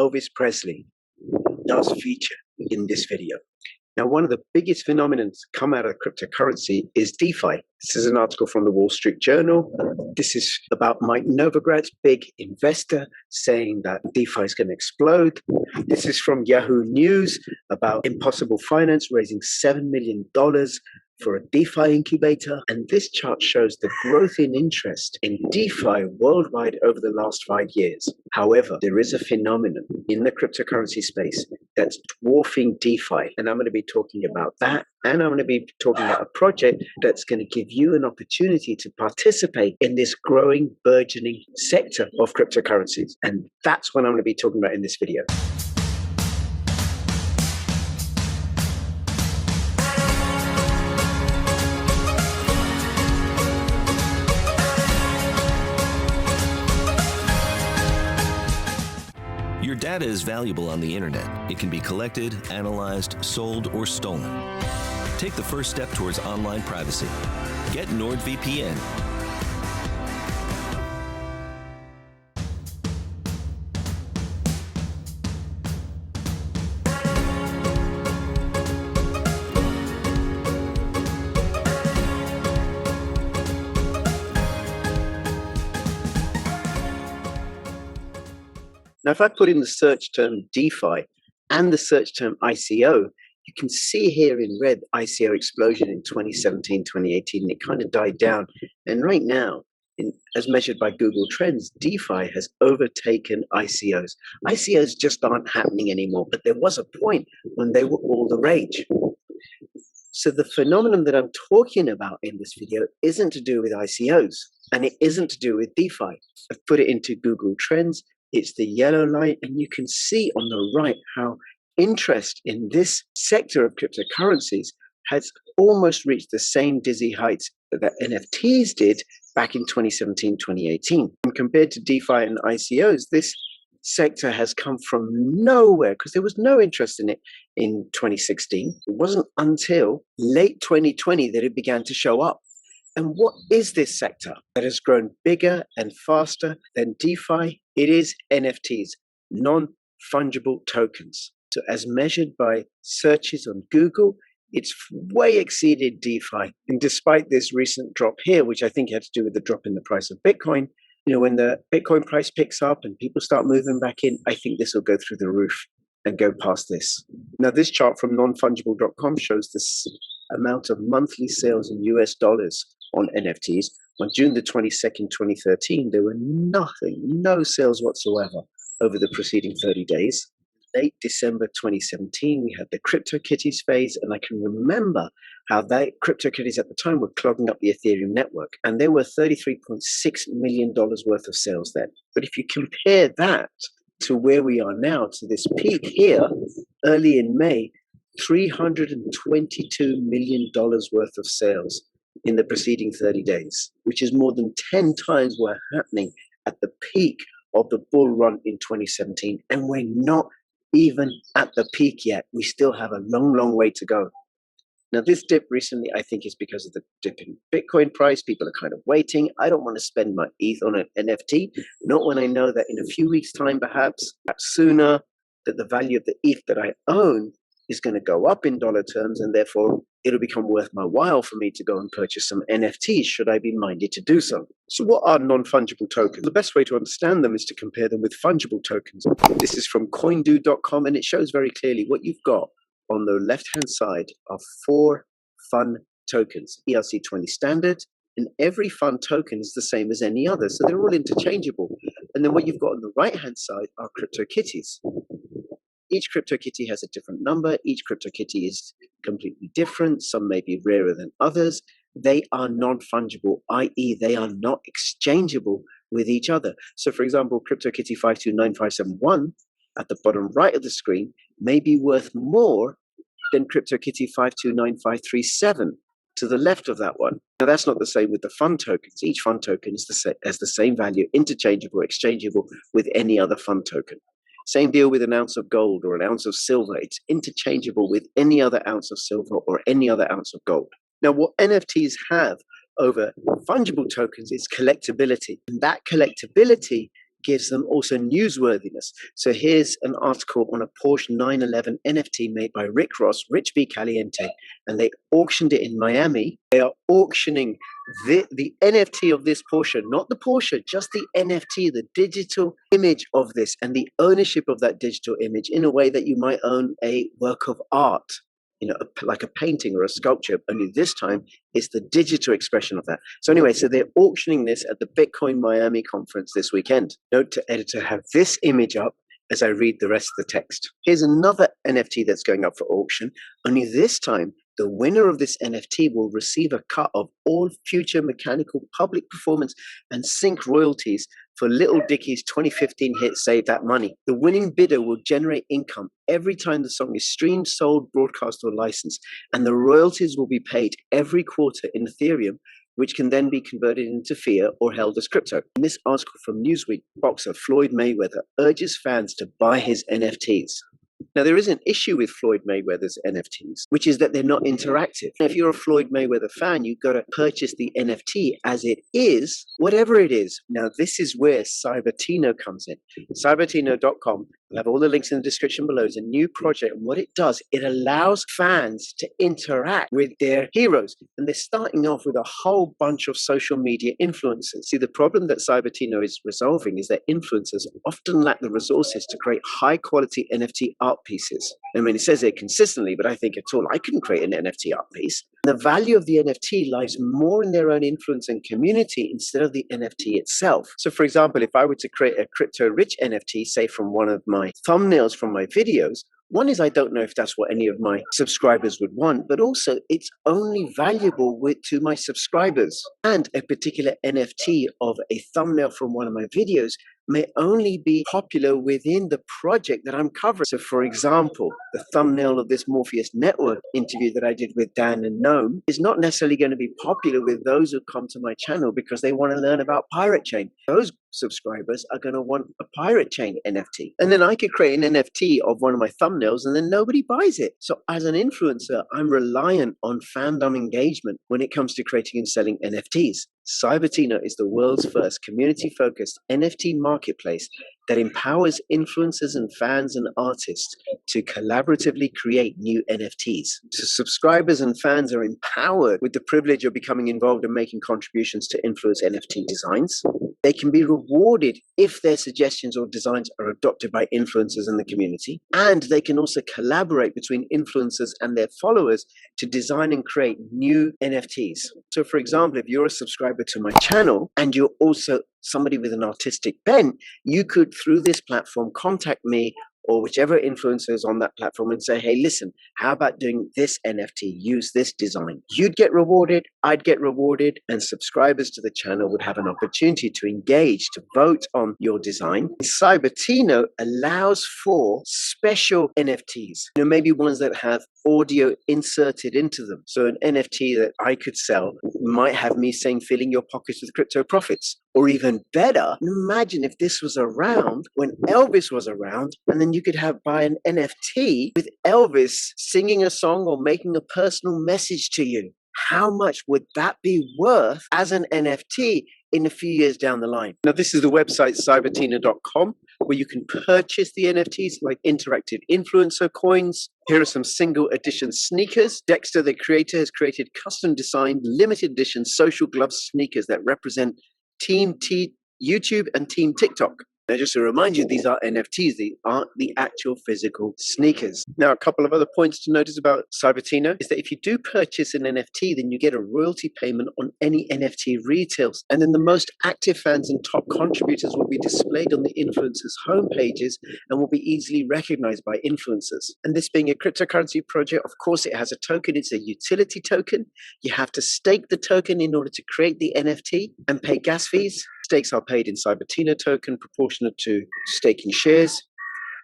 Elvis Presley does feature in this video. Now, one of the biggest phenomena to come out of cryptocurrency is DeFi. This is an article from the Wall Street Journal. This is about Mike Novogratz, big investor, saying that DeFi is going to explode. This is from Yahoo News about Impossible Finance raising $7 million for a DeFi incubator. And this chart shows the growth in interest in DeFi worldwide over the last 5 years. However, there is a phenomenon in the cryptocurrency space that's dwarfing DeFi. And I'm going to be talking about that. And I'm going to be talking about a project that's going to give you an opportunity to participate in this growing, burgeoning sector of cryptocurrencies. And that's what I'm going to be talking about in this video. Your data is valuable on the internet. It can be collected, analyzed, sold, or stolen. Take the first step towards online privacy. Get NordVPN. Now, if I put in the search term DeFi and the search term ICO, you can see here in red ICO explosion in 2017, 2018, and it kind of died down. And right now, as measured by Google Trends, DeFi has overtaken ICOs. ICOs just aren't happening anymore, but there was a point when they were all the rage. So the phenomenon that I'm talking about in this video isn't to do with ICOs, and it isn't to do with DeFi. I've put it into Google Trends. It's the yellow line, and you can see on the right how interest in this sector of cryptocurrencies has almost reached the same dizzy heights that NFTs did back in 2017, 2018. And compared to DeFi and ICOs, this sector has come from nowhere because there was no interest in it in 2016. It wasn't until late 2020 that it began to show up. And what is this sector that has grown bigger and faster than DeFi? It is NFTs, non-fungible tokens. So as measured by searches on Google, it's way exceeded DeFi. And despite this recent drop here, which I think had to do with the drop in the price of Bitcoin, when the Bitcoin price picks up and people start moving back in, I think this will go through the roof and go past this. Now, this chart from nonfungible.com shows this amount of monthly sales in US dollars on NFTs. On June the 22nd, 2013, there were no sales whatsoever over the preceding 30 days. Late December 2017, we had the CryptoKitties phase, and I can remember how CryptoKitties at the time were clogging up the Ethereum network, and there were $33.6 million worth of sales then. But if you compare that to where we are now, to this peak here, early in May, $322 million worth of sales in the preceding 30 days, which is more than 10 times what happening at the peak of the bull run in 2017. And we're not even at the peak yet. We still have a long way to go. Now, this dip recently, I think, is because of the dip in Bitcoin price. People are kind of waiting. I don't want to spend my ETH on an NFT, not when I know that in a few weeks' time, perhaps sooner, that the value of the ETH that I own is going to go up in dollar terms, and therefore it'll become worth my while for me to go and purchase some NFTs should I be minded to do so. So what are non-fungible tokens? The best way to understand them is to compare them with fungible tokens. This is from coindu.com, and it shows very clearly what you've got on the left-hand side are 4 fun tokens, ERC20 standard, and every fun token is the same as any other, so they're all interchangeable. And then what you've got on the right-hand side are CryptoKitties. Each CryptoKitty has a different number. Each CryptoKitty is completely different. Some may be rarer than others. They are non-fungible, i.e. they are not exchangeable with each other. So for example, CryptoKitty 529571 at the bottom right of the screen may be worth more than CryptoKitty 529537 to the left of that one. Now that's not the same with the fun tokens. Each fun token is has the same value, interchangeable, exchangeable with any other fun token. Same deal with an ounce of gold or an ounce of silver. It's interchangeable with any other ounce of silver or any other ounce of gold. Now, what NFTs have over fungible tokens is collectability. And that collectability gives them also newsworthiness. So here's an article on a Porsche 911 NFT made by Rick Ross, Rich B. Caliente, and they auctioned it in Miami. They are auctioning the NFT of this Porsche, not the Porsche, just the NFT, the digital image of this, and the ownership of that digital image in a way that you might own a work of art, like a painting or a sculpture, only this time it's the digital expression of that. So anyway, so they're auctioning this at the Bitcoin Miami conference this weekend. Note to editor, have this image up as I read the rest of the text. Here's another NFT that's going up for auction, only this time the winner of this NFT will receive a cut of all future mechanical public performance and sync royalties for Little Dicky's 2015 hit Save That Money. The winning bidder will generate income every time the song is streamed, sold, broadcast, or licensed, and the royalties will be paid every quarter in Ethereum, which can then be converted into fiat or held as crypto. In this article from Newsweek, boxer Floyd Mayweather urges fans to buy his NFTs. Now, there is an issue with Floyd Mayweather's NFTs, which is that they're not interactive. If you're a Floyd Mayweather fan, you've got to purchase the NFT as it is, whatever it is. Now, this is where Cybertino comes in. Cybertino.com, I'll have all the links in the description below. It's a new project, and what it does, it allows fans to interact with their heroes. And they're starting off with a whole bunch of social media influencers. See, the problem that Cybertino is resolving is that influencers often lack the resources to create high-quality NFT art pieces. I mean, it says it consistently, but I think at all, I couldn't create an NFT art piece. The value of the NFT lies more in their own influence and community instead of the NFT itself. So for example, if I were to create a crypto-rich NFT, say from one of my thumbnails from my videos, one is I don't know if that's what any of my subscribers would want, but also it's only valuable to my subscribers. And a particular NFT of a thumbnail from one of my videos may only be popular within the project that I'm covering. So for example, the thumbnail of this Morpheus Network interview that I did with Dan and Noam is not necessarily going to be popular with those who come to my channel because they want to learn about Pirate Chain. Those subscribers are going to want a Pirate Chain NFT. And then I could create an NFT of one of my thumbnails and then nobody buys it. So as an influencer, I'm reliant on fandom engagement when it comes to creating and selling NFTs. Cybertino is the world's first community-focused NFT marketplace that empowers influencers and fans and artists to collaboratively create new NFTs. So subscribers and fans are empowered with the privilege of becoming involved and making contributions to influence NFT designs. They can be rewarded if their suggestions or designs are adopted by influencers in the community. And they can also collaborate between influencers and their followers to design and create new NFTs. So for example, if you're a subscriber to my channel and you're also somebody with an artistic bent, you could, through this platform, contact me or whichever influencer is on that platform and say, hey, listen, how about doing this NFT? Use this design. You'd get rewarded, I'd get rewarded, and subscribers to the channel would have an opportunity to engage, to vote on your design. Cybertino allows for special NFTs, maybe ones that have audio inserted into them. So an NFT that I could sell might have me saying, filling your pockets with crypto profits. Or even better, imagine if this was around when Elvis was around, and then you could buy an NFT with Elvis singing a song or making a personal message to you. How much would that be worth as an NFT in a few years down the line? Now, this is the website cybertino.com, where you can purchase the NFTs like interactive influencer coins. Here are some single edition sneakers. Dexter, the creator, has created custom designed limited edition social glove sneakers that represent Team YouTube and Team TikTok. Now, just to remind you, these are NFTs. They aren't the actual physical sneakers. Now, a couple of other points to notice about Cybertino is that if you do purchase an NFT, then you get a royalty payment on any NFT retails. And then the most active fans and top contributors will be displayed on the influencers' homepages and will be easily recognized by influencers. And this being a cryptocurrency project, of course, it has a token. It's a utility token. You have to stake the token in order to create the NFT and pay gas fees. Stakes are paid in Cybertino token proportionate to staking shares,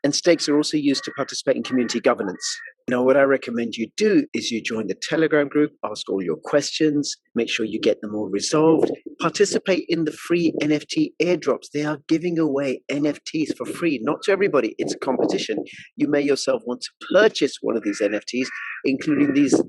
and stakes are also used to participate in community governance. Now, what I recommend you do is you join the Telegram group, ask all your questions, make sure you get them all resolved, participate in the free NFT airdrops. They are giving away NFTs for free, not to everybody. It's a competition. You may yourself want to purchase one of these NFTs, including these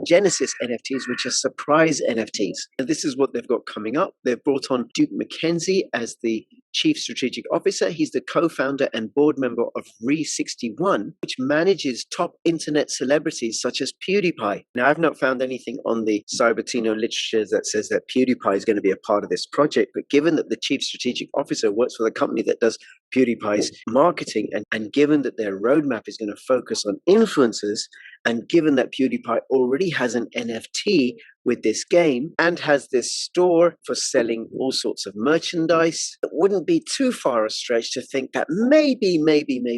Genesis NFTs, which are surprise NFTs. And this is what they've got coming up. They've brought on Duke McKenzie as the Chief Strategic Officer. He's the co-founder and board member of Re61, which manages top internet celebrities such as PewDiePie. Now, I've not found anything on the Cybertino literature that says that PewDiePie is going to be a part of this project, but given that the Chief Strategic Officer works for the company that does PewDiePie's marketing, and given that their roadmap is going to focus on influencers, and given that PewDiePie already has an NFT with this game and has this store for selling all sorts of merchandise, it wouldn't be too far a stretch to think that maybe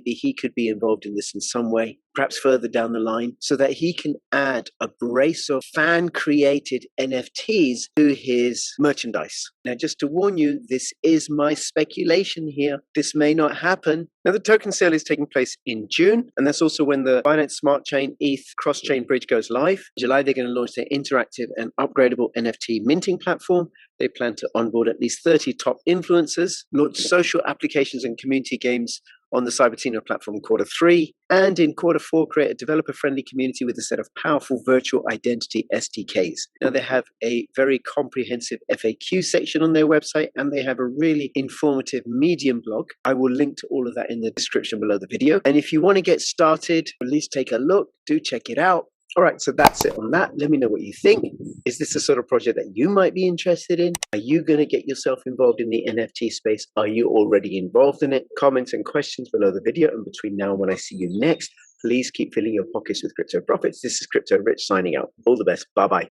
he could be involved in this in some way, perhaps further down the line, so that he can add a brace of fan-created NFTs to his merchandise. Now, just to warn you, this is my speculation here. This may not happen. Now, the token sale is taking place in June, and that's also when the Binance Smart Chain ETH cross-chain bridge goes live. In July, they're going to launch their interactive and upgradable NFT minting platform. They plan to onboard at least 30 top influencers, launch social applications and community games on the Cybertino platform in Q3, and in Q4 create a developer-friendly community with a set of powerful virtual identity SDKs. Now, they have a very comprehensive FAQ section on their website, and they have a really informative Medium blog. I will link to all of that in the description below the video. And if you want to get started, at least take a look, do check it out. All right, so that's it on that. Let me know what you think. Is this the sort of project that you might be interested in? Are you going to get yourself involved in the NFT space? Are you already involved in it? Comments and questions below the video. And between now and when I see you next, please keep filling your pockets with crypto profits. This is Crypto Rich signing out. All the best. Bye-bye.